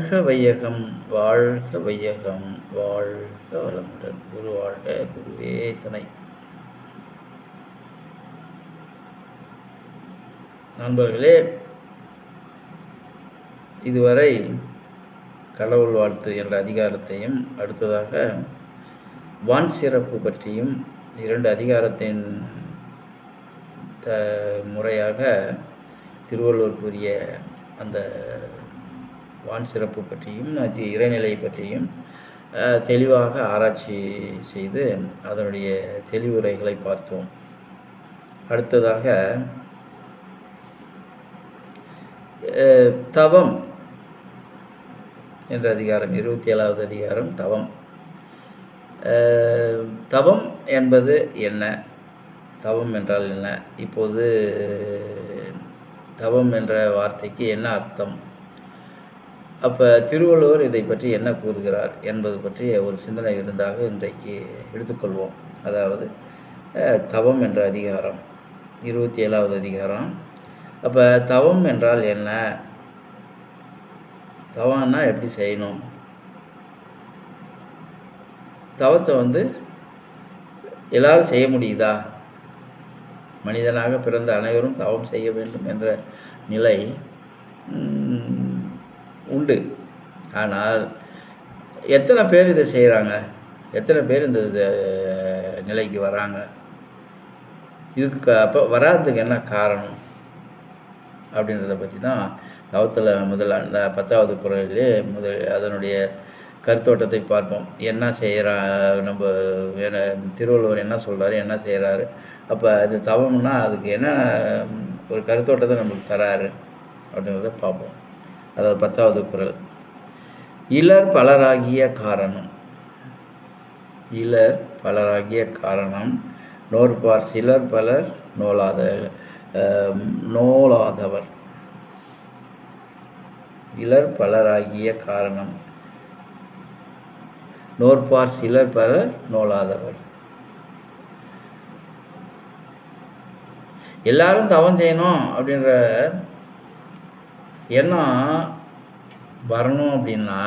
வாழ்க வையகம், வாழ்க வையகம், வாழ்க வளமுடன். குரு வாழ்க, குருவே துணை. நண்பர்களே, இதுவரை கடவுள் வாழ்த்து என்ற அதிகாரத்தையும், அடுத்ததாக வான் சிறப்பு பற்றியும், 2 அதிகாரத்தின் முறையாக திருவள்ளுவர் கூறிய அந்த வான் சிறப்பு பற்றியும், இறைநிலை பற்றியும் தெளிவாக ஆராய்ச்சி செய்து அதனுடைய தெளிவுரைகளை பார்த்தோம். அடுத்ததாக தவம் என்ற அதிகாரம், 27வது அதிகாரம் தவம். தவம் என்பது என்ன? தவம் என்றால் என்ன? இப்போது தவம் என்ற வார்த்தைக்கு என்ன அர்த்தம்? அப்போ திருவள்ளுவர் இதை பற்றி என்ன கூறுகிறார் என்பது பற்றி ஒரு சிந்தனை இருந்தாக இன்றைக்கு எடுத்துக்கொள்வோம். அதாவது தவம் என்ற அதிகாரம், 27வது அதிகாரம். அப்போ தவம் என்றால் என்ன? தவம்னா எப்படி செய்யணும்? தவத்தை எல்லாரும் செய்ய முடியுதா? மனிதனாக பிறந்த அனைவரும் தவம் செய்ய வேண்டும் என்ற நிலை உண்டு. ஆனால் எத்தனை பேர் இதை செய்கிறாங்க? எத்தனை பேர் இந்த நிலைக்கு வராங்க? இதுக்கு அப்போ வராததுக்கு என்ன காரணம் அப்படின்றத பற்றி தான் தவத்தில் அந்த 10வது குறளிலே அதனுடைய கருத்தோட்டத்தை பார்ப்போம். என்ன செய்கிறா நம்ம திருவள்ளுவர் என்ன சொல்கிறாரு, என்ன செய்கிறாரு, அப்போ அது தவம்னா அதுக்கு என்ன ஒரு கருத்தோட்டத்தை நம்மளுக்கு தராரு அப்படின்றத பார்ப்போம். அதாவது 10வது குறள், இலர் பலராகிய காரணம். இலர் பலராகிய காரணம், நோற்பார் சிலர் பலர் நோலாதவர். இலர் பலராகிய காரணம், நோற்பார் சிலர் பலர் நோலாதவர். எல்லாரும் தவம் செய்யணும் அப்படின்ற எண்ணம் வரணும் அப்படின்னா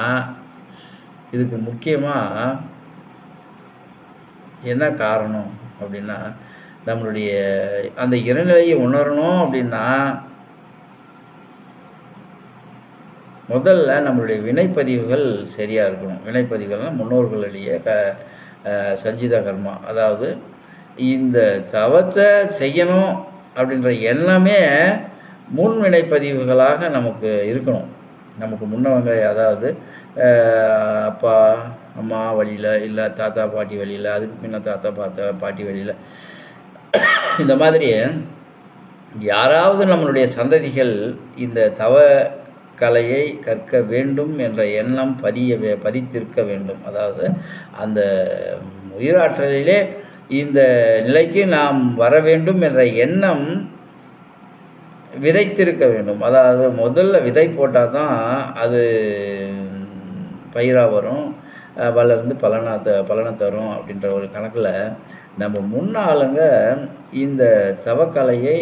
இதுக்கு முக்கியமாக என்ன காரணம் அப்படின்னா, நம்மளுடைய அந்த இறைநிலையை உணரணும் அப்படின்னா முதல்ல நம்மளுடைய வினைப்பதிவுகள் சரியாக இருக்கணும். வினைப்பதிவுகள்னால் முன்னோர்களுடைய சஞ்சித கர்மா. அதாவது இந்த தவத்தை செய்யணும் அப்படின்ற எண்ணமே முன் வினைப்பதிவுகளாக நமக்கு இருக்கணும். நமக்கு முன்னவங்க, அதாவது அப்பா அம்மா வழியில், இல்லை தாத்தா பாட்டி வழியில், அதுக்கு முன்ன தாத்தா பாட்டி வழியில், இந்த மாதிரி யாராவது நம்மளுடைய சந்ததிகள் இந்த தவ கலையை கற்க வேண்டும் என்ற எண்ணம் பதித்திருக்க வேண்டும். அதாவது அந்த உயிராற்றலிலே இந்த நிலைக்கு நாம் வர வேண்டும் என்ற எண்ணம் விதைத்திருக்க வேண்டும். அதாவது முதல்ல விதை போட்டால் தான் அது பயிராக வரும், வளர்ந்து பலனை தரும் அப்படின்ற ஒரு கணக்கில் நம்ம முன்னாளுங்க இந்த தவக்கலையை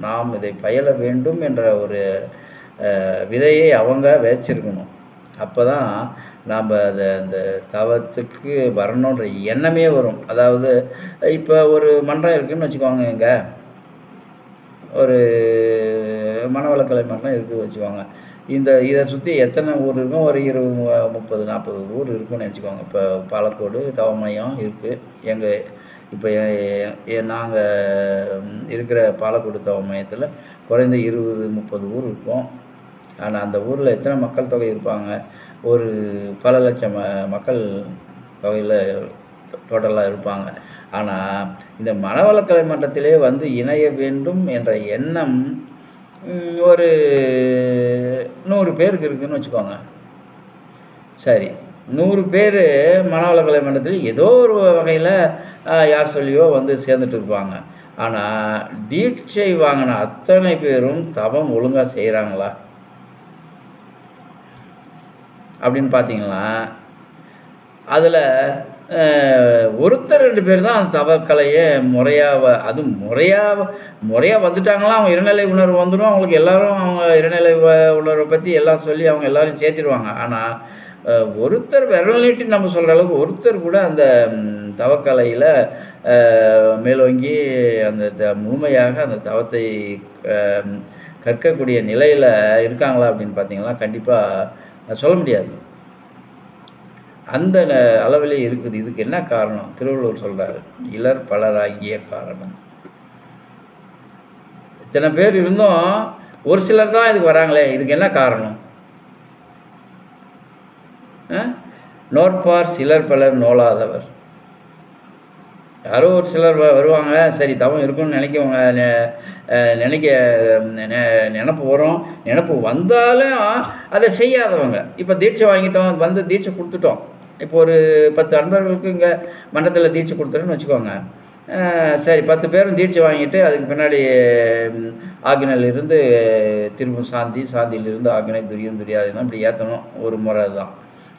நாம் இதை பயில வேண்டும் என்ற ஒரு விதையை அவங்க வச்சிருக்கணும். அப்போ தான் நாம் அந்த தவத்துக்கு வரணுன்ற எண்ணமே வரும். அதாவது இப்போ ஒரு மன்றம் இருக்குதுன்னு வச்சுக்கோங்க, இங்கே ஒரு மனவளக்கலை மன்றம் இருக்குது வச்சுக்கோங்க. இதை சுற்றி எத்தனை ஊர் இருக்கும்? ஒரு 20, 30, 40 ஊர் இருக்குன்னு வச்சுக்கோங்க. இப்போ பாலக்கோடு தவமையம் இருக்குது. இப்போ நாங்கள் இருக்கிற பாலக்கோடு தவ மையத்தில் குறைந்த 20, 30 ஊர் இருக்கும். ஆனால் அந்த ஊரில் எத்தனை மக்கள் தொகை இருப்பாங்க? ஒரு பல லட்சம் மக்கள் தொகையில் டோட்டலாக இருப்பாங்க. ஆனால் இந்த மனவளக்கலை மன்றத்திலே இணைய வேண்டும் என்ற எண்ணம் ஒரு 100 பேருக்கு இருக்குதுன்னு வச்சுக்கோங்க. சரி, 100 பேர் மனவளக்கலை மன்றத்தில் ஏதோ ஒரு வகையில் யார் சொல்லியோ சேர்ந்துட்டு இருப்பாங்க. ஆனால் தீட்சை வாங்கின அத்தனை பேரும் தவம் ஒழுங்காக செய்கிறாங்களா அப்படின்னு பார்த்தீங்கன்னா அதில் ஒருத்தர் 2 பேர் தான் அந்த தவக்கலையை அதுவும் முறையாக வந்துட்டாங்கன்னா அவங்க இறைநிலை உணர்வு வந்துடும். அவங்களுக்கு எல்லாரும் அவங்க இறைநிலை உணர்வை பற்றி எல்லாம் சொல்லி அவங்க எல்லாரையும் சேர்த்திடுவாங்க. ஆனால் ஒருத்தர் விரல் நீட்டி நம்ம சொல்கிற அளவுக்கு ஒருத்தர் கூட அந்த தவக்கலையில் மேலோங்கி அந்த முழுமையாக அந்த தவத்தை கற்கக்கூடிய நிலையில் இருக்காங்களா அப்படின்னு பார்த்தீங்கன்னா கண்டிப்பாக சொல்ல முடியாது. அந்த அளவிலே இருக்குது. இதுக்கு என்ன காரணம்? திருவள்ளுவர் சொல்கிறார், இலர் பலராகிய காரணம். இத்தனை பேர் இருந்தும் ஒரு சிலர் தான் இதுக்கு வராங்களே, இதுக்கு என்ன காரணம்? நோற்பார் சிலர் பலர் நோலாதவர். யாரோ ஒரு சிலர் வருவாங்க, சரி தவம் இருக்குன்னு நினைக்கவங்க, நினப்பு வரும். நினப்பு வந்தாலும் அதை செய்யாதவங்க. இப்போ தீட்சை வாங்கிட்டோம், வந்து தீட்சை கொடுத்துட்டோம். இப்போ ஒரு 10 அன்பர்களுக்கு இங்கே மண்டலத்தில் தீட்சை கொடுத்துருன்னு வச்சுக்கோங்க. சரி 10 பேரும் தீட்சை வாங்கிட்டு அதுக்கு பின்னாடி ஆக்னியிலிருந்து திரும்ப சாந்தியிலிருந்து ஆக்னை துரியாதீனம் இப்படி ஏற்றணும், ஒரு முறை தான்.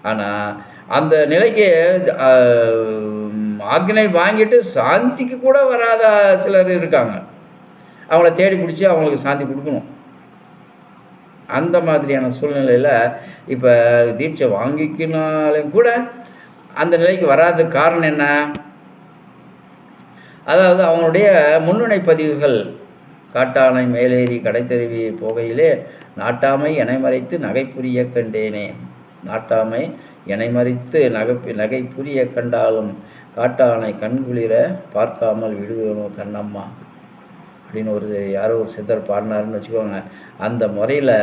ஆனால் அந்த நிலைக்கு ஆக்னை வாங்கிட்டு சாந்திக்கு கூட வராத சிலர் இருக்காங்க. அவங்கள தேடி பிடிச்சி அவங்களுக்கு சாந்தி கொடுக்கணும். அந்த மாதிரியான சூழ்நிலையில் இப்போ தீட்சை வாங்கிக்கினாலும் கூட அந்த நிலைக்கு வராத காரணம் என்ன? அதாவது அவங்களுடைய முன்னிலை பதிவுகள், காட்டானை மேலேறி கடைத்தெருவி போகையிலே நாட்டாமை எனை மறைத்து நகை புரிய கண்டேனே, நாட்டாமை எனை மறைத்து நகை புரிய கண்டாலும் காட்டானை கண்குளிர பார்க்காமல் விடுவேணும் கண்ணம்மா அப்படின்னு யாரோ ஒரு சித்தர் பாடினாருன்னு வச்சுக்கோங்க. அந்த முறையில்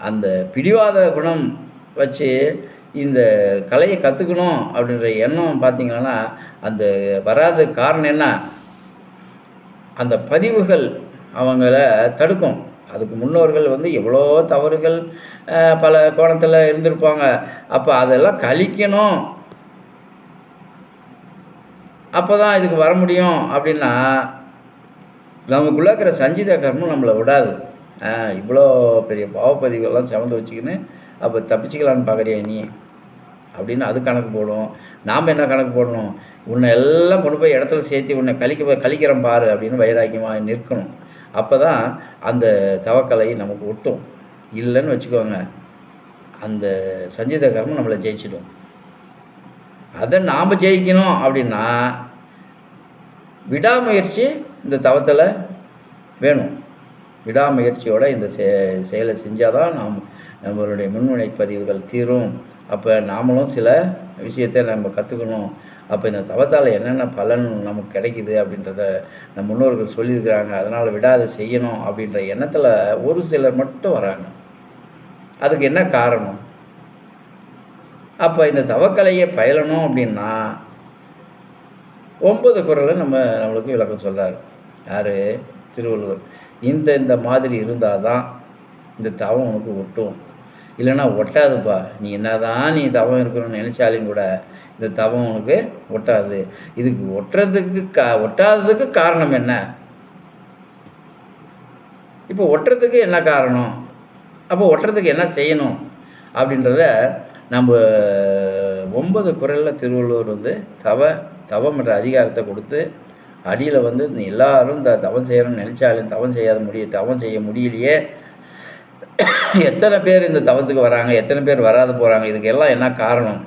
அந்த பிடிவாத குணம் வச்சு இந்த கலையை கற்றுக்கணும் அப்படின்ற எண்ணம் பார்த்திங்கன்னா அந்த வராத காரணம் என்ன? அந்த பதிவுகள் அவங்கள தடுக்கும். அதுக்கு முன்னோர்கள் எவ்வளோ தவறுகள் பல கோணத்தில் இருந்திருப்பாங்க. அப்போ அதெல்லாம் கழிக்கணும், அப்போ தான் இதுக்கு வர முடியும். அப்படின்னா நமக்குள்ளே இருக்கிற சஞ்சித கர்மம் நம்மளை விடாது. இவ்வளோ பெரிய பாவப்பதிவுகள்லாம் சமந்து வச்சுக்கின்னு அப்போ தப்பிச்சிக்கலான்னு பார்க்குறியா நீ அப்படின்னு அது கணக்கு போடும். நாம் என்ன கணக்கு போடணும்? உன்னை எல்லாம் கொண்டு போய் இடத்துல சேர்த்து உன்னை கழிக்கிறேன் பாரு அப்படின்னு வைராக்கியமாக நிற்கணும். அப்போ தான் அந்த தவக்கலை நமக்கு ஒட்டும். இல்லைன்னு வச்சுக்கோங்க, அந்த சஞ்சித கர்மம் நம்மளை ஜெயிச்சிடும். அதை நாம் ஜெயிக்கணும் அப்படின்னா விடாமுயற்சி இந்த தவத்தில் வேணும். விடாமுயற்சியோடு இந்த செயலை செஞ்சால் தான் நம்மளுடைய முன்வினை பதிவுகள் தீரும். அப்போ நாமளும் சில விஷயத்தை நம்ம கற்றுக்கணும். அப்போ இந்த தவத்தால் என்னென்ன பலன் நமக்கு கிடைக்குது அப்படின்றத நம்ம முன்னோர்கள் சொல்லியிருக்கிறாங்க. அதனால் விடாத செய்யணும் அப்படின்ற எண்ணத்தில் ஒரு சிலர் மட்டும் வராங்க. அதுக்கு என்ன காரணம்? அப்போ இந்த தவக்கலையை பயிலணும் அப்படின்னா 9 குறளை நம்மளுக்கு விளக்கம் சொல்கிறார். யார்? திருவள்ளுவர். இந்த மாதிரி இருந்தால் தான் இந்த தவம் உனக்கு ஒட்டும், இல்லைன்னா ஒட்டாதுப்பா. நீ என்னதான் நீ தவம் இருக்கணும்னு நினச்சாலும் கூட இந்த தவம் உனக்கு ஒட்டாது. இதுக்கு ஒட்டாததுக்கு காரணம் என்ன? இப்போ ஒட்டுறதுக்கு என்ன காரணம்? அப்போ ஒட்டுறதுக்கு என்ன செய்யணும் அப்படின்றத நம்ம 9 குறளில் திருவள்ளுவர் தவம் என்ற அதிகாரத்தை கொடுத்து அடியில் நீ எல்லாரும் இந்த தவம் செய்யணும்னு நினச்சாலும் தவம் செய்ய முடியலையே, எத்தனை பேர் இந்த தவத்துக்கு வராங்க, எத்தனை பேர் வராது போகிறாங்க, இதுக்கு எல்லாம் என்ன காரணம்?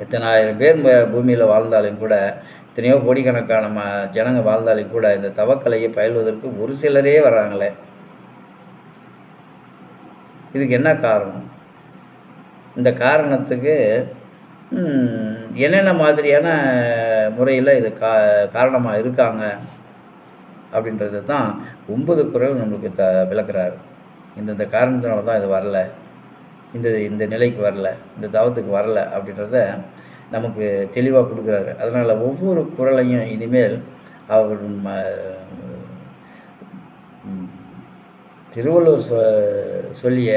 எத்தனை ஆயிரம் பேர் பூமியில் வாழ்ந்தாலும் கூட, எத்தனையோ கோடிக்கணக்கான ஜனங்க வாழ்ந்தாலும் கூட இந்த தவக்கலையை பயில்வதற்கு ஒரு சிலரே வராங்களே, இதுக்கு என்ன காரணம்? இந்த காரணத்துக்கு என்னென்ன மாதிரியான முறையில் இது காரணமாக இருக்காங்க அப்படின்றது தான் 9 குறள் நம்மளுக்கு விளக்குறாரு. இந்த காரணத்தினால தான் இது வரல, இந்த நிலைக்கு வரல, இந்த தவத்துக்கு வரல அப்படின்றத நமக்கு தெளிவாக கொடுக்குறாரு. அதனால் ஒவ்வொரு குறளையும் இனிமேல் அவர் திருவள்ளுவர் சொல்லிய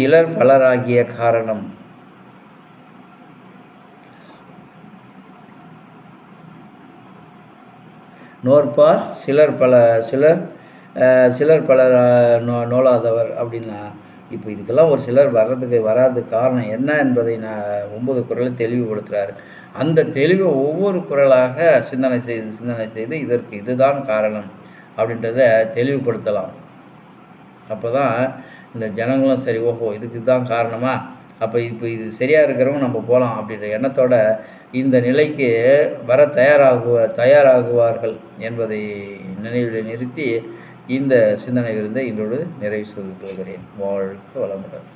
இலர் பலராகிய காரணம், நோற்பார் சிலர் பலர் நோலாதவர் அப்படின்னா இப்போ இதுக்கெல்லாம் ஒரு சிலர் வராததுக்கு காரணம் என்ன என்பதை 9 குறளில் தெளிவுபடுத்துகிறாரு. அந்த தெளிவை ஒவ்வொரு குறளாக சிந்தனை செய்து இதற்கு இதுதான் காரணம் அப்படின்றத தெளிவுபடுத்தலாம். அப்போ தான் இந்த ஜனங்களும் சரி, ஓஹோ இதுக்கு இதுதான் காரணமா, அப்போ இப்போ இது சரியாக இருக்கிறவங்க நம்ம போகலாம் அப்படின்ற எண்ணத்தோட இந்த நிலைக்கு வர தயாராகுவார்கள் என்பதை நினைவில் நிறுத்தி இந்த சிந்தனை விருந்தை இன்றோடு நிறைவு செய்து கொள்கிறேன். வாழ்க வளமுடன்.